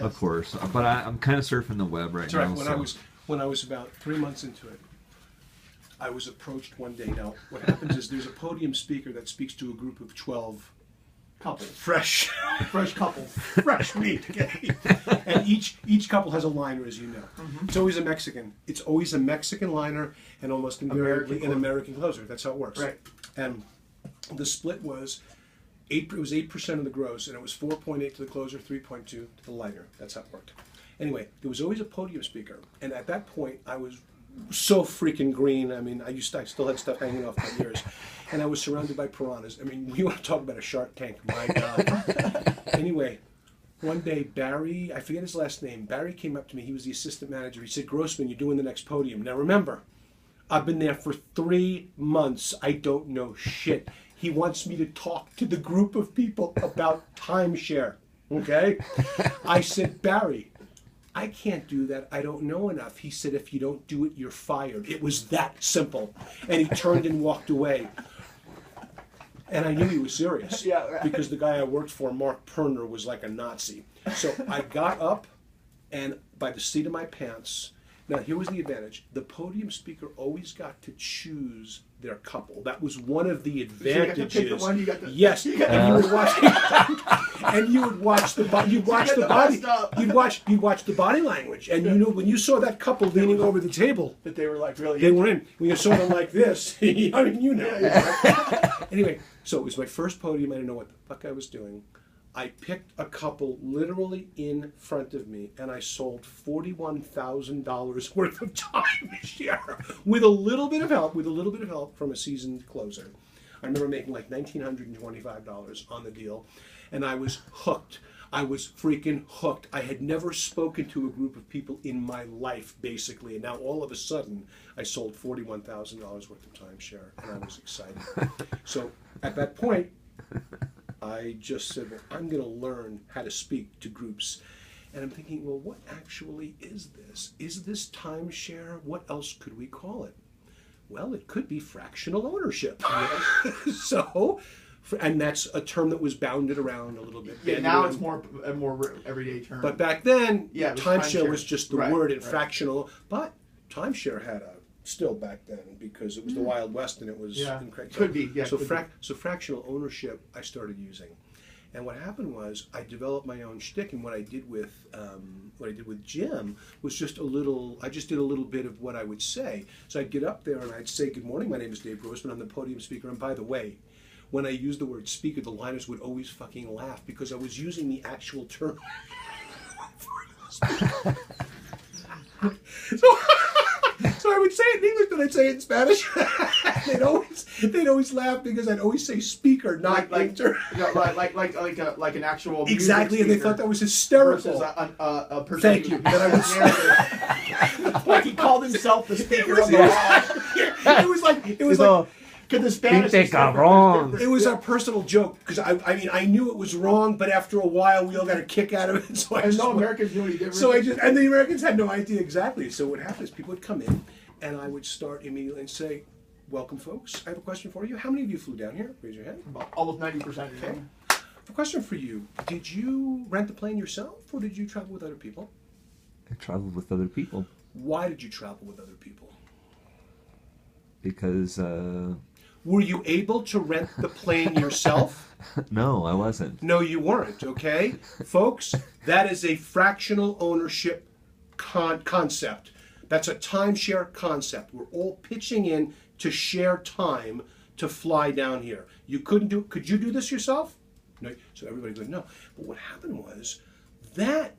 Of course, but I'm kind of surfing the web right now. When I was about 3 months into it, I was approached one day. Now, what happens is there's a podium speaker that speaks to a group of 12 couples, fresh couples, fresh meat. Okay? And each couple has a liner, as you know. Mm-hmm. It's always a Mexican. It's always a Mexican liner, and almost invariably an American closer. That's how it works. Right. And the split was 8. It was 8% of the gross, and it was 4.8 to the closer, 3.2 to the liner. That's how it worked. Anyway, there was always a podium speaker, and at that point, I was so freaking green. I mean, I still had stuff hanging off my ears, and I was surrounded by piranhas. I mean, you want to talk about a Shark Tank? My God. Anyway, one day Barry, I forget his last name. Barry came up to me. He was the assistant manager. He said, "Grossman, you're doing the next podium." Now remember, I've been there for 3 months. I don't know shit. He wants me to talk to the group of people about timeshare. Okay? I said, "Barry, I can't do that. I don't know enough." He said, "If you don't do it, you're fired." It was that simple. And he turned and walked away. And I knew he was serious. Yeah, right. Because the guy I worked for, Mark Perner, was like a Nazi. So I got up, and by the seat of my pants. Now, here was the advantage. The podium speaker always got to choose their couple. That was one of the advantages. So you got to pick the one, you got the, yes, you got and you would watch, and you would watch the body. You'd watch the body. You'd watch the body language, and you know when you saw that couple leaning over the table, that they were like really. They were in. When you saw them like this, I mean, you know. Yeah. Anyway, so it was my first podium. I didn't know what the fuck I was doing. I picked a couple literally in front of me, and I sold $41,000 worth of timeshare with a little bit of help from a seasoned closer. I remember making like $1,925 on the deal, and I was hooked. I was freaking hooked. I had never spoken to a group of people in my life, basically, and now all of a sudden, I sold $41,000 worth of timeshare, and I was excited. So at that point, I just said, well, I'm going to learn how to speak to groups. And I'm thinking, well, what actually is this? Is this timeshare? What else could we call it? Well, it could be fractional ownership. So, and that's a term that was bounded around a little bit. Yeah, now it's more a more everyday term. But back then, yeah, timeshare was just the word, and right. fractional. But timeshare had still back then, because it was the Wild West and it was incredible. Could be, yeah. So fractional ownership I started using, and what happened was I developed my own shtick, and what I did with Jim was just a little. I just did a little bit of what I would say. So I'd get up there and I'd say, "Good morning, my name is Dave Grossman. I'm the podium speaker. And by the way," when I used the word speaker, the liners would always fucking laugh because I was using the actual term. So I would say it in English, but I'd say it in Spanish. they'd always laugh because I'd always say speaker, not like an actual exactly, and they thought that was hysterical. Versus a person. Thank you. That I was like he called himself the speaker of the law. It was like. The Spanish it was a personal joke because I knew it was wrong, but after a while we all got a kick out of it. So Americans knew any different. So and the Americans had no idea exactly. So what happened is people would come in, and I would start immediately and say, "Welcome, folks. I have a question for you. How many of you flew down here? Raise your hand." Almost 90%. Okay. A question for you: did you rent the plane yourself, or did you travel with other people? I traveled with other people. Why did you travel with other people? Because. Were you able to rent the plane yourself? No, I wasn't. No, you weren't, okay? Folks, that is a fractional ownership concept. That's a timeshare concept. We're all pitching in to share time to fly down here. You couldn't do. Could you do this yourself? No. So everybody goes, no. But what happened was that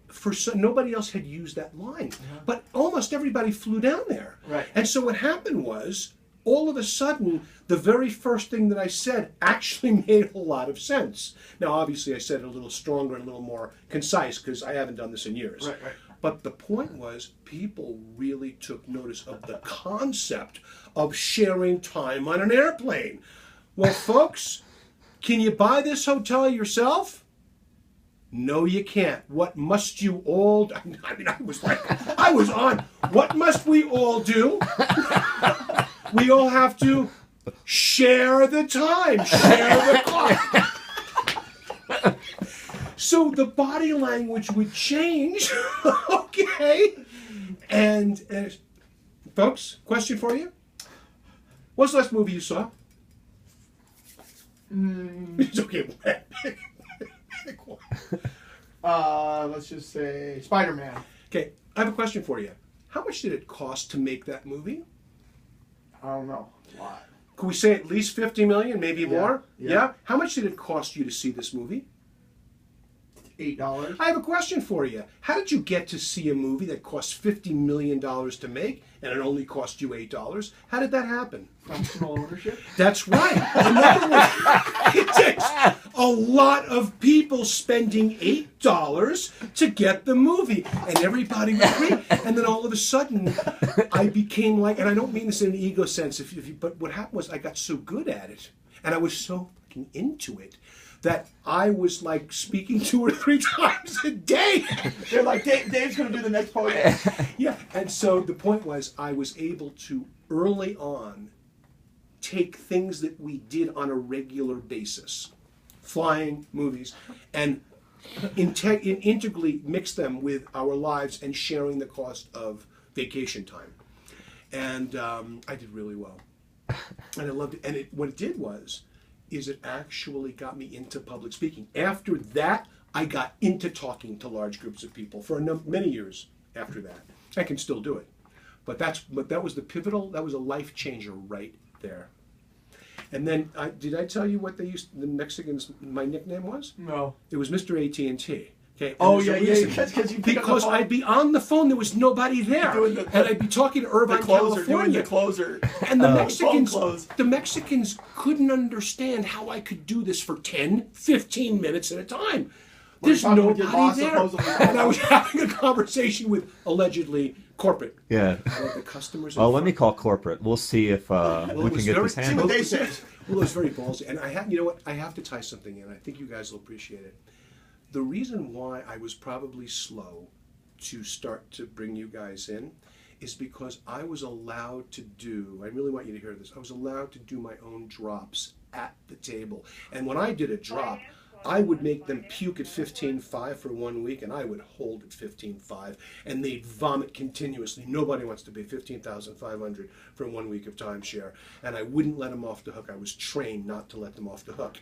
nobody else had used that line. But almost everybody flew down there. Right. And so what happened was, all of a sudden, the very first thing that I said actually made a lot of sense. Now, obviously, I said it a little stronger and a little more concise because I haven't done this in years. Right. But the point was, people really took notice of the concept of sharing time on an airplane. Well, folks, can you buy this hotel yourself? No, you can't. What must you all do? I mean, I was on. What must we all do? We all have to share the time, share the cost. So the body language would change, okay? And folks, question for you. What's the last movie you saw? It's okay. Let's just say Spider-Man. Okay, I have a question for you. How much did it cost to make that movie? I don't know. A lot. Could we say at least 50 million, maybe more? Yeah. How much did it cost you to see this movie? $8. I have a question for you. How did you get to see a movie that cost $50 million to make and it only cost you $8? How did that happen? Functional ownership? That's right. In other words, it takes a lot of people spending $8 to get the movie. And everybody would agree. And then all of a sudden, I became like, and I don't mean this in an ego sense, but what happened was I got so good at it, and I was so fucking into it, that I was like speaking 2 or 3 times a day. They're like, Dave's going to do the next podium. Yeah, and so the point was I was able to early on take things that we did on a regular basis, flying, movies, and integrally mix them with our lives and sharing the cost of vacation time. And I did really well. And I loved it. And what it did was, it actually got me into public speaking. After that, I got into talking to large groups of people for many years after that. I can still do it. But that was that was a life changer right there. And then, did I tell you what the Mexicans, my nickname was? No. It was Mr. AT&T. Okay. Oh, yeah. Because I'd be on the phone, there was nobody there, and I'd be talking to Irvine, California. The closer. And the Mexicans couldn't understand how I could do this for 10, 15 minutes at a time. There's nobody there, and I was having a conversation with allegedly corporate. Yeah. The customers. Oh, let me call corporate. We'll see if we can get this handled. See what they say. Well, it was very ballsy, and you know what? I have to tie something in. I think you guys will appreciate it. The reason why I was probably slow to start to bring you guys in is because I was allowed to do, I really want you to hear this, I was allowed to do my own drops at the table. And when I did a drop, I would make them puke at 15.5 for 1 week, and I would hold at 15.5, and they'd vomit continuously. Nobody wants to pay $15,500 for 1 week of timeshare, and I wouldn't let them off the hook. I was trained not to let them off the hook.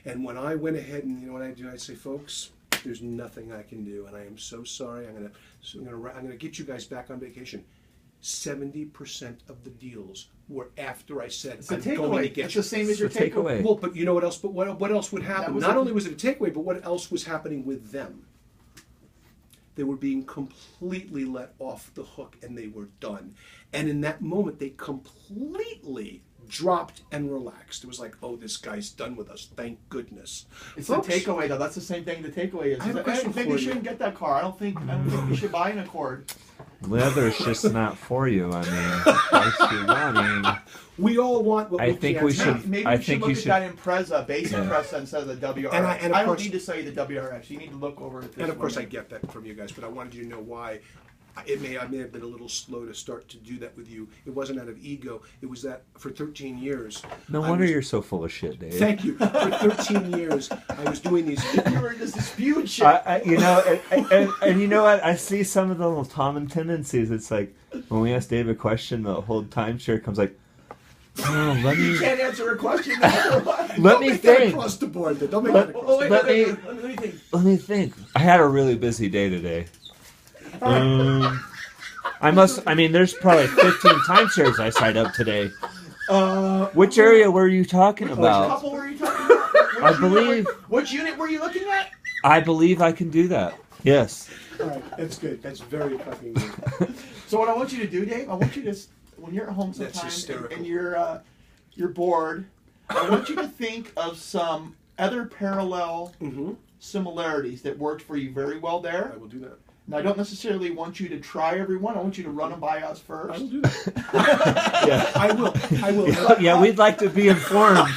And when I went ahead and, you know what I do, I'd say, folks, there's nothing I can do, and I am so sorry. I'm gonna get you guys back on vacation. 70% of the deals were after I said, I'm going to get it's you. the same as your takeaway. Well, but you know what else? But what else would happen? Not only was it a takeaway, but what else was happening with them? They were being completely let off the hook, and they were done. And in that moment, they completely dropped and relaxed. It was like, oh, this guy's done with us. Thank goodness. It's Folks, the takeaway, though. That's the same thing the takeaway is. I have a question Maybe for you you. shouldn't get that car. I don't think you should buy an Accord. Leather's just not for you. I mean, what's you wanting? We all want what I we think can't we have. should- Maybe I you think should you look should- at that Impreza, base Impreza instead of the WRX. And of I don't course- need to sell you the WRX. You need to look over at this And of course, one. I get that from you guys, but I wanted you to know why. I may have been a little slow to start to do that with you. It wasn't out of ego. It was that for 13 years. No wonder you're so full of shit, Dave. Thank you. For 13 years, I was doing these. You were in this dispute shit. You know, and you know what? I see some of the little common tendencies. It's like when we ask Dave a question, the whole timeshare comes like, oh, let You me can't answer a question. let Don't me make that think. across the board. Then. Don't make Let- that across Oh, the wait, board. Let let me think. Let me think. I had a really busy day today. I mean, there's probably 15 timeshares I signed up today. Which area were you talking Which about? couple were you talking about? I believe. Which unit were you looking at? I believe I can do that. Yes. All right, that's good. That's very fucking good. So what I want you to do, Dave, I want you to, when you're at home That's sometimes hysterical. and you're bored, I want you to think of some other parallel similarities that worked for you very well there. I will do that. Now, I don't necessarily want you to try every one. I want you to run them by us I first. will do that. Yeah. I will. Yeah, we'd like to be informed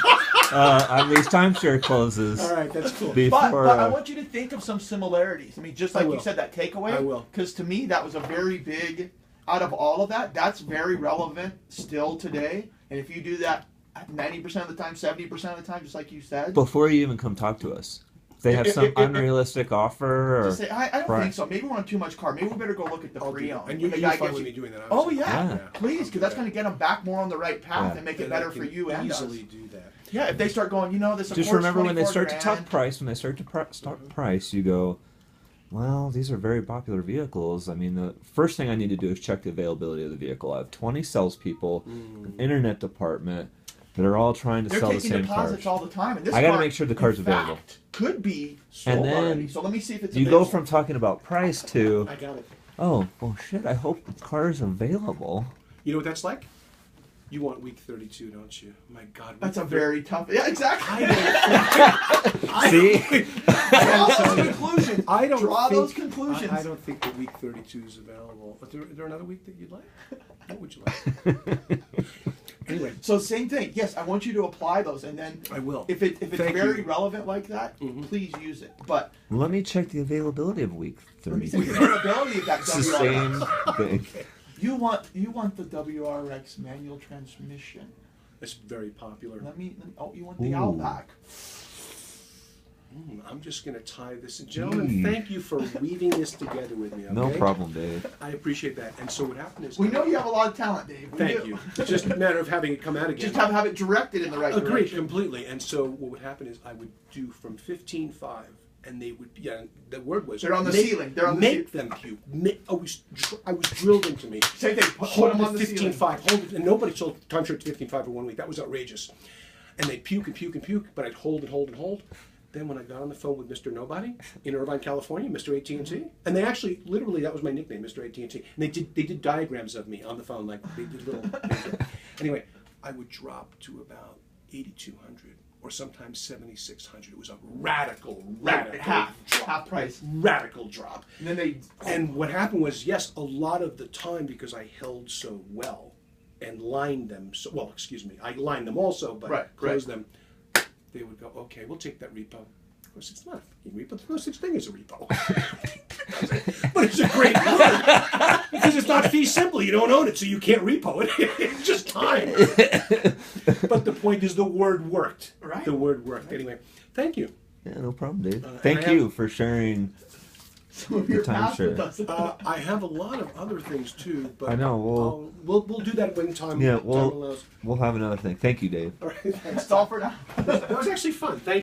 on these timeshare closes. All right, that's cool. Before, But I want you to think of some similarities. I mean, just like I you will. said, that takeaway. I will. Because to me, that was a very big, out of all of that, that's very relevant still today. And if you do that 90% of the time, 70% of the time, just like you said. before you even come talk to us, they have some If- unrealistic offer or Just say, I don't price. think so. Maybe we're on too much car. Maybe we better go look at the I'll do pre-owned. that. And you, The you're guy fine gives with you- me doing that. Oh obviously. yeah, Yeah. please, because that's going to get them back more on the right path Yeah. and make it And better I for can you and us. easily do that. Yeah, if they start going, this. Just Accord's remember when they 24 start to talk grand. price, when they start to start price, you go, well, these are very popular vehicles. I mean, the first thing I need to do is check the availability of the vehicle. I have 20 salespeople, an internet department that are all trying to They're sell the taking same deposits cars. all the time, and this I gotta car, make sure the car's in available. fact, could be sold And then already. So let me see if it's You go available. from talking about price to, I got it. oh, well, shit, I hope the car's available. You know what that's like? You want week 32, don't you? My God. That's a week very tough. Yeah, exactly. See? Draw those conclusions. I don't Draw think, those conclusions. I don't think that week 32 is available. Is there another week that you'd like? What would you like? Anyway, So same thing. Yes, I want you to apply those, and then I will. if it's Thank very you. relevant like that, please use it. But Let me check the availability of week let me 30. see the availability of that It's the same WRX. thing. You want the WRX manual transmission. It's very popular. You want the Ooh. Outback. I'm just going to tie this. Gentlemen, thank you for weaving this together with me. Okay? No problem, Dave. I appreciate that. And so what happened is... We know you have a lot of talent, Dave. We Thank do. you. It's just a matter of having it come out again. Just have it directed in the right Agreed, direction. completely. And so what would happen is I would do from 15.5, and they would, the word was... They're on the ceiling. They're on the Make them puke. I was drilled into me. Same thing. Put Hold them it on at the ceiling. 15.5. Hold it. And nobody sold timeshare at 15.5 for 1 week. That was outrageous. And they'd puke and puke and puke, but I'd hold and hold and hold. Then when I got on the phone with Mr. Nobody in Irvine, California, Mr. AT&T, and they actually, literally, that was my nickname, Mr. AT&T. And they did diagrams of me on the phone, like they did little. Anyway, I would drop to about 8,200 or sometimes 7,600. It was a radical half price. radical drop. And then And what happened was, yes, a lot of the time, because I held so well and lined them, I lined them also, but closed them, they would go, okay, we'll take that repo. Of course, it's not a fucking repo. There's no such thing as a repo. But it's a great word, because it's not fee simple. You don't own it, so you can't repo it. It's just time. But the point is the word worked. Right. The word worked. Anyway, thank you. Yeah, no problem, Dave. and Thank I you for sharing. some of your past timeshare. with us. I have a lot of other things too, but I know, we'll do that when time Yeah, time we'll allows. have another thing. Thank you, Dave. All right, thanks. That's all for now. That was actually fun. Thank you.